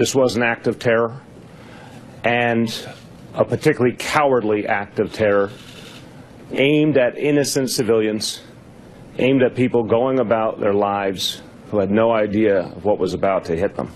This was an act of terror, and a particularly cowardly act of terror aimed at innocent civilians, aimed at people going about their lives who had no idea of what was about to hit them.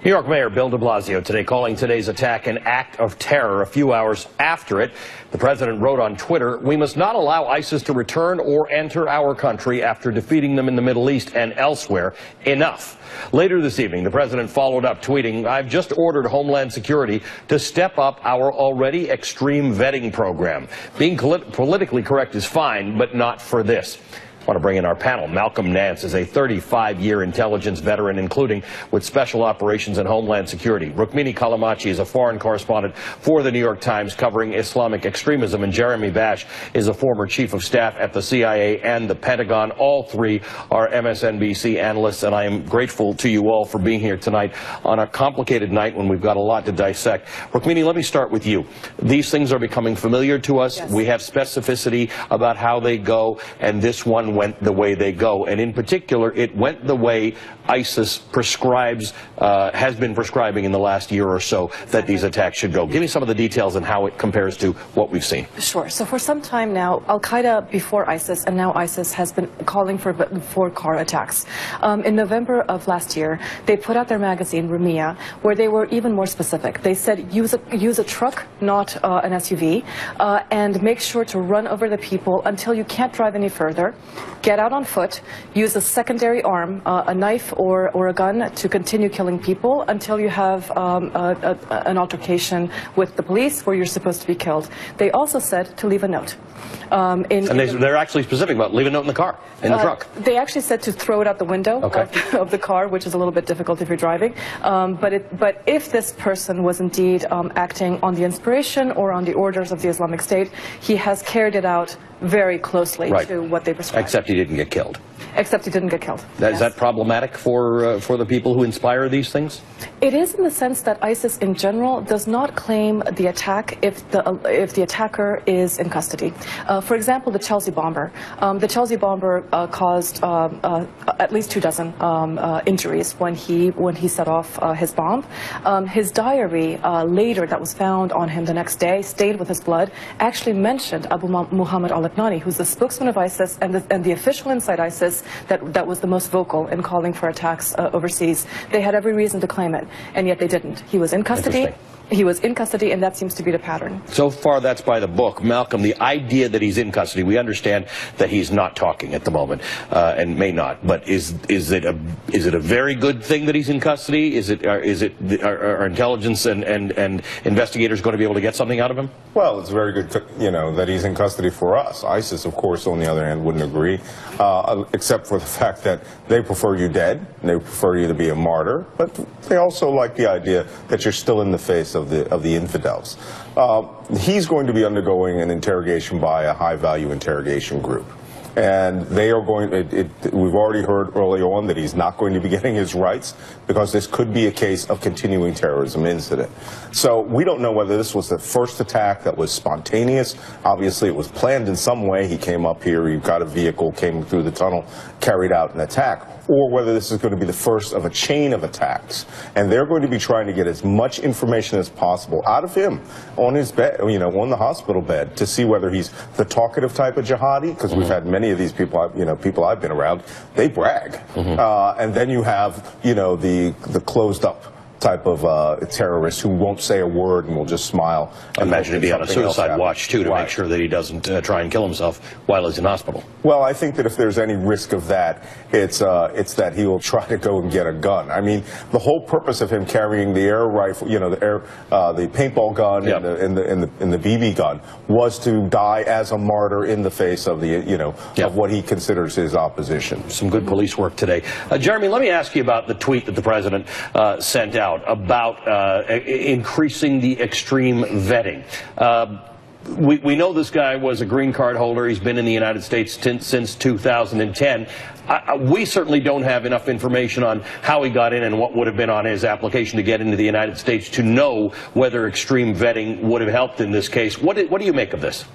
New York Mayor Bill de Blasio today calling today's attack an act of terror. A few hours after it, the president wrote on Twitter, "We must not allow ISIS to return or enter our country after defeating them in the Middle East and elsewhere. Enough." Later this evening, the president followed up tweeting, "I've just ordered Homeland Security to step up our already extreme vetting program. Being politically correct is fine, but not for this." I want to bring in our panel. Malcolm Nance is a 35-year intelligence veteran, including with Special Operations and Homeland Security. Rukmini Callimachi is a foreign correspondent for the New York Times covering Islamic extremism. And Jeremy Bash is a former chief of staff at the CIA and the Pentagon. All three are MSNBC analysts, and I am grateful to you all for being here tonight on a complicated night when we've got a lot to dissect. Rukmini, let me start with you. These things are becoming familiar to us. Yes. We have specificity about how they go, and this one went the way they go, and in particular it went the way ISIS prescribes, has been prescribing in the last year or so that these attacks should go. Give me some of the details and how it compares to what we've seen. Sure. So for some time now, Al-Qaeda before ISIS and now ISIS has been calling for car attacks. In November of last year, they put out their magazine, Rumiyah, where they were even more specific. They said use a truck, not an SUV, and make sure to run over the people until you can't drive any further. Get out on foot, use a secondary arm, a knife or a gun, to continue killing people until you have an altercation with the police where you're supposed to be killed. They also said to leave a note. They're actually specific about leave a note in the car, in the truck. They actually said to throw it out the window of the car, which is a little bit difficult if you're driving. But if this person was indeed acting on the inspiration or on the orders of the Islamic State, he has carried it out very closely to what they prescribed. Except he didn't get killed. Except he didn't get killed. Is that problematic for the people who inspire these things? It is, in the sense that ISIS in general does not claim the attack if the attacker is in custody. For example, the Chelsea bomber. The Chelsea bomber caused at least 24 injuries when he set off his bomb. His diary later that was found on him the next day, stained with his blood, actually mentioned Abu Muhammad al-Labnani, who's the spokesman of ISIS and the official inside ISIS that was the most vocal in calling for attacks overseas. They had every reason to claim it, and yet they didn't. He was in custody. He was in custody, and that seems to be the pattern. So far, that's by the book. Malcolm, the idea that he's in custody, we understand that he's not talking at the moment, and may not. But is it a very good thing that he's in custody? Are intelligence and investigators going to be able to get something out of him? Well, it's very good, that he's in custody for us. ISIS, of course, on the other hand, wouldn't agree, except for the fact that they prefer you dead, and they prefer you to be a martyr. But they also like the idea that you're still in the face of the infidels. He's going to be undergoing an interrogation by a high-value interrogation group. And they are going, we've already heard early on that he's not going to be getting his rights because this could be a case of continuing terrorism incident. So we don't know whether this was the first attack that was spontaneous. Obviously it was planned in some way. He came up here, he got a vehicle, came through the tunnel, carried out an attack, or whether this is going to be the first of a chain of attacks. And they're going to be trying to get as much information as possible out of him on his bed, on the hospital bed, to see whether he's the talkative type of jihadi, because we've had many of these people, people I've been around, they brag. And then you have, the closed up type of terrorist who won't say a word and will just smile. Imagine to be on a suicide watch, too, to make sure that he doesn't try and kill himself while he's in hospital. Well, I think that if there's any risk of that, it's that he will try to go and get a gun. I mean, the whole purpose of him carrying the air rifle, the paintball gun and the BB gun was to die as a martyr in the face of of what he considers his opposition. Some good police work today. Jeremy, let me ask you about the tweet that the president sent out about increasing the extreme vetting. We know this guy was a green card holder. He's been in the United States since 2010. We certainly don't have enough information on how he got in and what would have been on his application to get into the United States to know whether extreme vetting would have helped in this case. What do you make of this?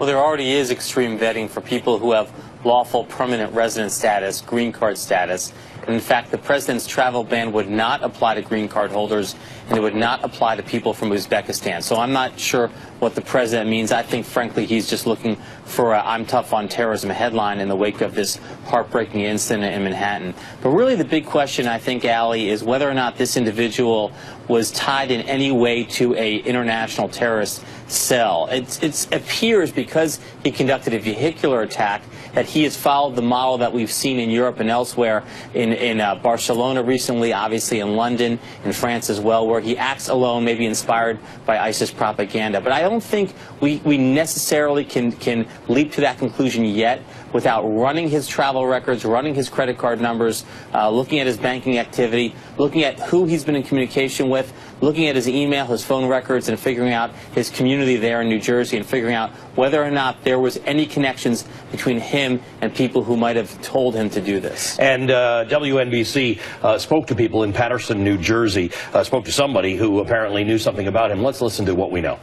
Well, there already is extreme vetting for people who have lawful permanent resident status, green card status. And in fact, the president's travel ban would not apply to green card holders, and it would not apply to people from Uzbekistan. So I'm not sure what the president means. I think, frankly, he's just looking for a "I'm tough on terrorism" headline in the wake of this heartbreaking incident in Manhattan. But really the big question, I think, Allie, is whether or not this individual was tied in any way to a international terrorist cell. It appears, because he conducted a vehicular attack, that he has followed the model that we've seen in Europe and elsewhere, in Barcelona recently, obviously in London, in France as well, where he acts alone, maybe inspired by ISIS propaganda. But I don't think we necessarily can leap to that conclusion yet without running his travel records, running his credit card numbers, looking at his banking activity, looking at who he's been in communication with, looking at his email, his phone records, and figuring out his community there in New Jersey, and figuring out whether or not there was any connections between him and people who might have told him to do this. And WNBC spoke to people in Paterson, New Jersey, spoke to somebody who apparently knew something about him. Let's listen to what we know.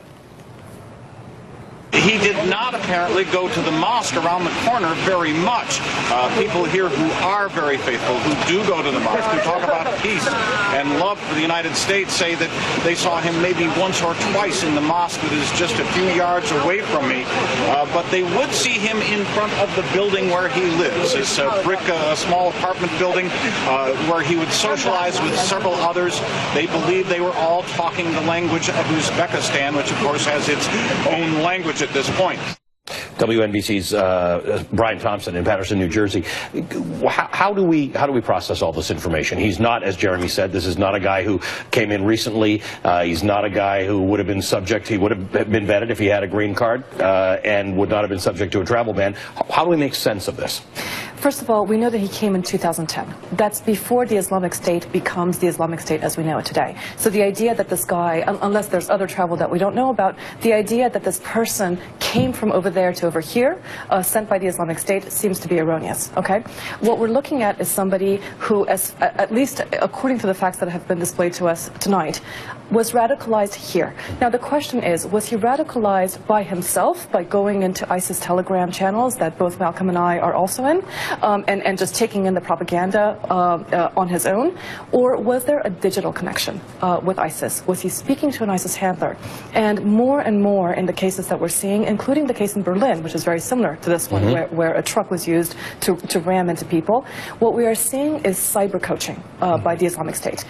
He did not apparently go to the mosque around the corner very much. People here who are very faithful, who do go to the mosque, who talk about peace and love for the United States, say that they saw him maybe once or twice in the mosque that is just a few yards away from me. But they would see him in front of the building where he lives. It's a brick, small apartment building where he would socialize with several others. They believe they were all talking the language of Uzbekistan, which of course has its own language at this point. WNBC's Brian Thompson in Paterson, New Jersey. How do we process all this information? He's not, as Jeremy said, this is not a guy who came in recently. He's not a guy who would have been subject. He would have been vetted if he had a green card and would not have been subject to a travel ban. How do we make sense of this? First of all, we know that he came in 2010. That's before the Islamic State becomes the Islamic State as we know it today. So the idea that this guy, unless there's other travel that we don't know about, the idea that this person came from over there to over here, sent by the Islamic State, seems to be erroneous. Okay? What we're looking at is somebody who, at least according to the facts that have been displayed to us tonight, was radicalized here. Now the question is, was he radicalized by himself, by going into ISIS Telegram channels that both Malcolm and I are also in, and just taking in the propaganda on his own? Or was there a digital connection with ISIS? Was he speaking to an ISIS handler? And more in the cases that we're seeing, including the case in Berlin, which is very similar to this one, where a truck was used to ram into people, what we are seeing is cyber coaching by the Islamic State.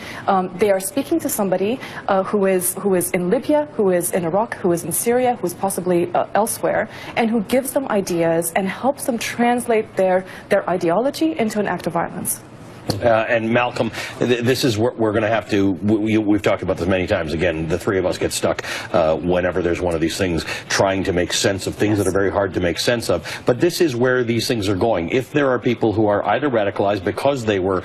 They are speaking to somebody who is in Libya, who is in Iraq, who is in Syria, who is possibly elsewhere, and who gives them ideas and helps them translate their ideology into an act of violence. And Malcolm, this is what we're going to have to, we've talked about this many times. Again, the three of us get stuck whenever there's one of these things, trying to make sense of things that are very hard to make sense of. But this is where these things are going. If there are people who are either radicalized because they were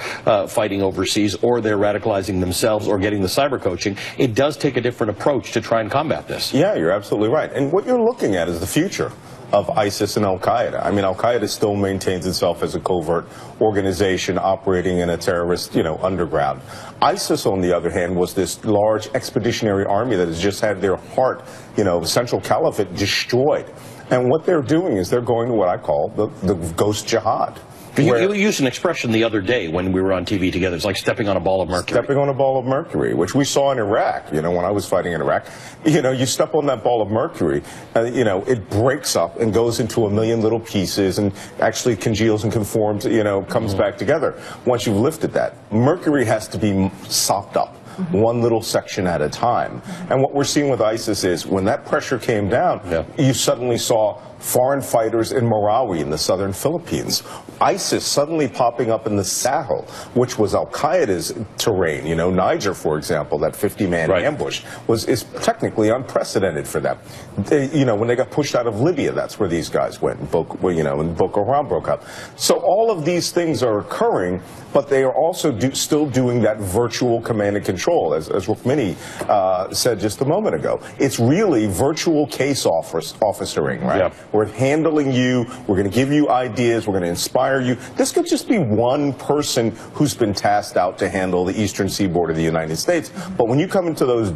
fighting overseas, or they're radicalizing themselves or getting the cyber coaching, it does take a different approach to try and combat this. Yeah, you're absolutely right. And what you're looking at is the future of ISIS and Al-Qaeda. I mean, Al-Qaeda still maintains itself as a covert organization operating in a terrorist, underground. ISIS, on the other hand, was this large expeditionary army that has just had their heart, Central Caliphate destroyed. And what they're doing is they're going to what I call the ghost jihad. You used an expression the other day when we were on TV together. It's like stepping on a ball of mercury. Stepping on a ball of mercury, which we saw in Iraq, when I was fighting in Iraq. You step on that ball of mercury, it breaks up and goes into a million little pieces and actually congeals and conforms, comes back together. Once you've lifted that, mercury has to be sopped up. One little section at a time. And what we're seeing with ISIS is when that pressure came down, you suddenly saw foreign fighters in Marawi in the southern Philippines. ISIS suddenly popping up in the Sahel, which was Al-Qaeda's terrain. Niger, for example, that 50-man ambush is technically unprecedented for them. When they got pushed out of Libya, that's where these guys went, and Boko Haram broke up. So all of these things are occurring, but they are also still doing that virtual command and control, as Rukmini said just a moment ago. It's really virtual case officering, right? we're handling you, we're going to give you ideas, we're going to inspire you. This could just be one person who's been tasked out to handle the eastern seaboard of the United States. But when you come into those,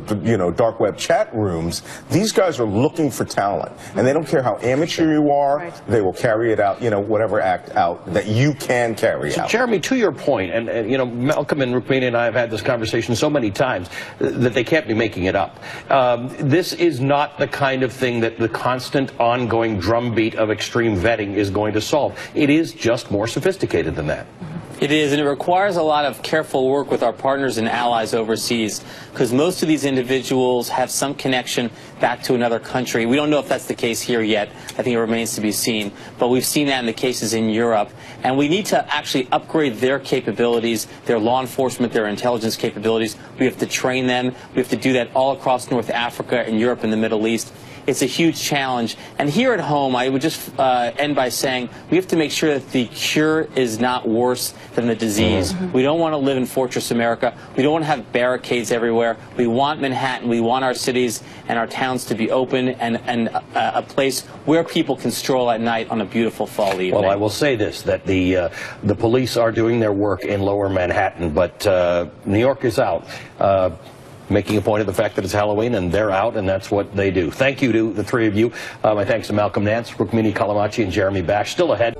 dark web chat rooms, these guys are looking for talent. And they don't care how amateur you are, Right. they will carry it out, whatever act out that you can carry out. Jeremy, to your point, and Malcolm and Rukmini and I have had this conversation so many times that they can't be making it up. This is not the kind of thing that the constant ongoing drumbeat of extreme vetting is going to solve. It is just more sophisticated than that. It is, and it requires a lot of careful work with our partners and allies overseas, because most of these individuals have some connection back to another country. We don't know if that's the case here yet. I think it remains to be seen. But we've seen that in the cases in Europe. And we need to actually upgrade their capabilities, their law enforcement, their intelligence capabilities. We have to train them. We have to do that all across North Africa and Europe and the Middle East. It's a huge challenge. And here at home, I would just end by saying we have to make sure that the cure is not worse than the disease. We don't want to live in Fortress America. We don't want to have barricades everywhere. We want Manhattan. We want our cities and our towns to be open and a place where people can stroll at night on a beautiful fall evening. Well, I will say this, that the police are doing their work in lower Manhattan, but New York is out. Making a point of the fact that it's Halloween and they're out, and that's what they do. Thank you to the three of you. My thanks to Malcolm Nance, Rukmini Callimachi, and Jeremy Bash. Still ahead.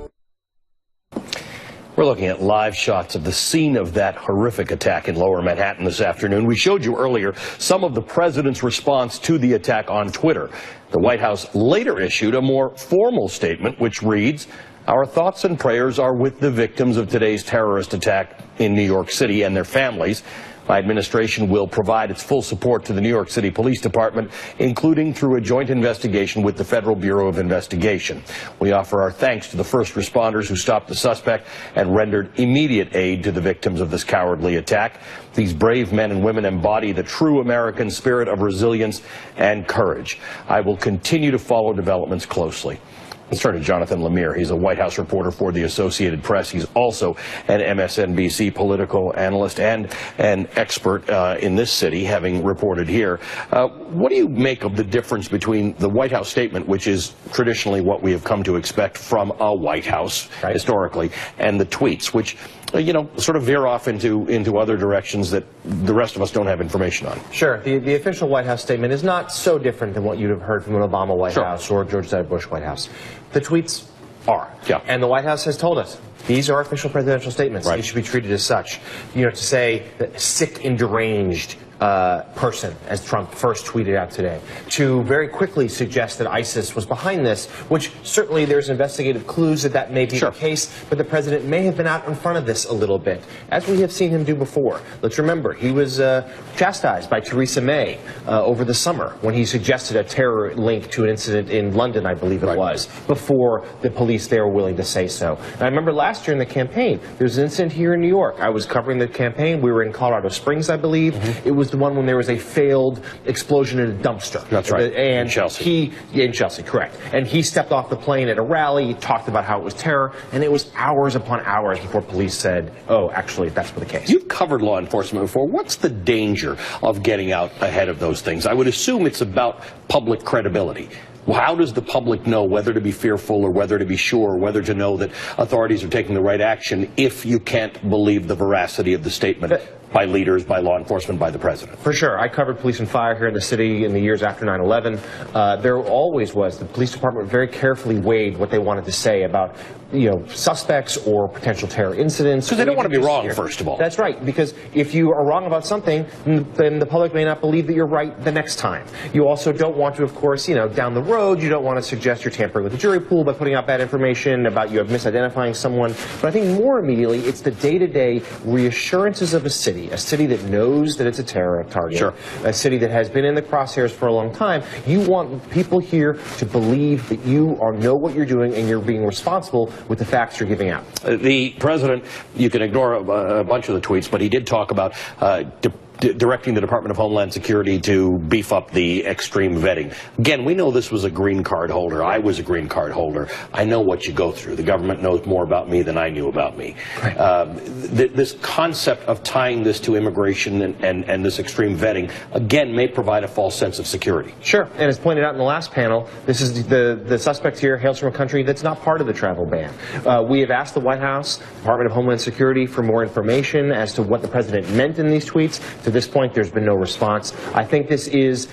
We're looking at live shots of the scene of that horrific attack in lower Manhattan this afternoon. We showed you earlier some of the president's response to the attack on Twitter. The White House later issued a more formal statement which reads, "Our thoughts and prayers are with the victims of today's terrorist attack in New York City and their families. My administration will provide its full support to the New York City Police Department, including through a joint investigation with the Federal Bureau of Investigation. We offer our thanks to the first responders who stopped the suspect and rendered immediate aid to the victims of this cowardly attack. These brave men and women embody the true American spirit of resilience and courage. I will continue to follow developments closely." Let's turn to Jonathan Lemire. He's a White House reporter for the Associated Press. He's also an MSNBC political analyst and an expert in this city, having reported here. What do you make of the difference between the White House statement, which is traditionally what we have come to expect from a White House historically, and the tweets, which sort of veer off into other directions that the rest of us don't have information on? Sure. The official White House statement is not so different than what you'd have heard from an Obama White House or George W. Bush White House. The tweets are. Yeah. And the White House has told us these are official presidential statements. They should be treated as such. To say that sick and deranged person, as Trump first tweeted out today, to very quickly suggest that ISIS was behind this, which certainly there's investigative clues that may be the case, but the president may have been out in front of this a little bit, as we have seen him do before. Let's remember, he was chastised by Theresa May over the summer when he suggested a terror link to an incident in London, I believe it was, before the police there were willing to say so. And I remember last year in the campaign, there was an incident here in New York. I was covering the campaign. We were in Colorado Springs, I believe. It was the one when there was a failed explosion in a dumpster. That's right. And in Chelsea. In Chelsea, correct. And he stepped off the plane at a rally, talked about how it was terror, and it was hours upon hours before police said, oh, actually, that's the case. You've covered law enforcement before. What's the danger of getting out ahead of those things? I would assume it's about public credibility. How does the public know whether to be fearful or whether to be sure, whether to know that authorities are taking the right action if you can't believe the veracity of the statement by leaders, by law enforcement, by the president? For sure. I covered police and fire here in the city in the years after 9/11. There always was. The police department very carefully weighed what they wanted to say about suspects or potential terror incidents. Because they don't want to be wrong, first of all. That's right, because if you are wrong about something, then the public may not believe that you're right the next time. You also don't want to, of course, down the road, you don't want to suggest you're tampering with the jury pool by putting out bad information about you misidentifying someone. But I think more immediately, it's the day-to-day reassurances of a city that knows that it's a terror target, a city that has been in the crosshairs for a long time. You want people here to believe that you know what you're doing and you're being responsible with the facts you're giving out. The president, you can ignore a bunch of the tweets, but he did talk about directing the Department of Homeland Security to beef up the extreme vetting. Again, we know this was a green card holder. I was a green card holder. I know what you go through. The government knows more about me than I knew about me. Right. This concept of tying this to immigration and this extreme vetting, again, may provide a false sense of security. Sure, and as pointed out in the last panel, this is the suspect here hails from a country that's not part of the travel ban. We have asked the White House, Department of Homeland Security, for more information as to what the president meant in these tweets. To this point, there's been no response. I think this is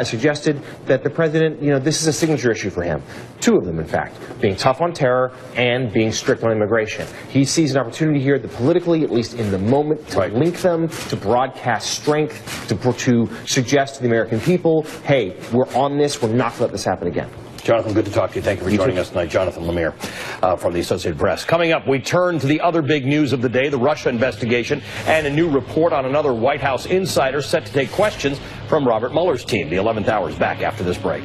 suggested that the president, this is a signature issue for him. Two of them, in fact, being tough on terror and being strict on immigration. He sees an opportunity here that politically, at least in the moment, to link them, to broadcast strength, to suggest to the American people, hey, we're on this, we're not going to let this happen again. Jonathan, good to talk to you. Thank you for joining us tonight. Jonathan Lemire from the Associated Press. Coming up, we turn to the other big news of the day, the Russia investigation, and a new report on another White House insider set to take questions from Robert Mueller's team. The 11th hour is back after this break.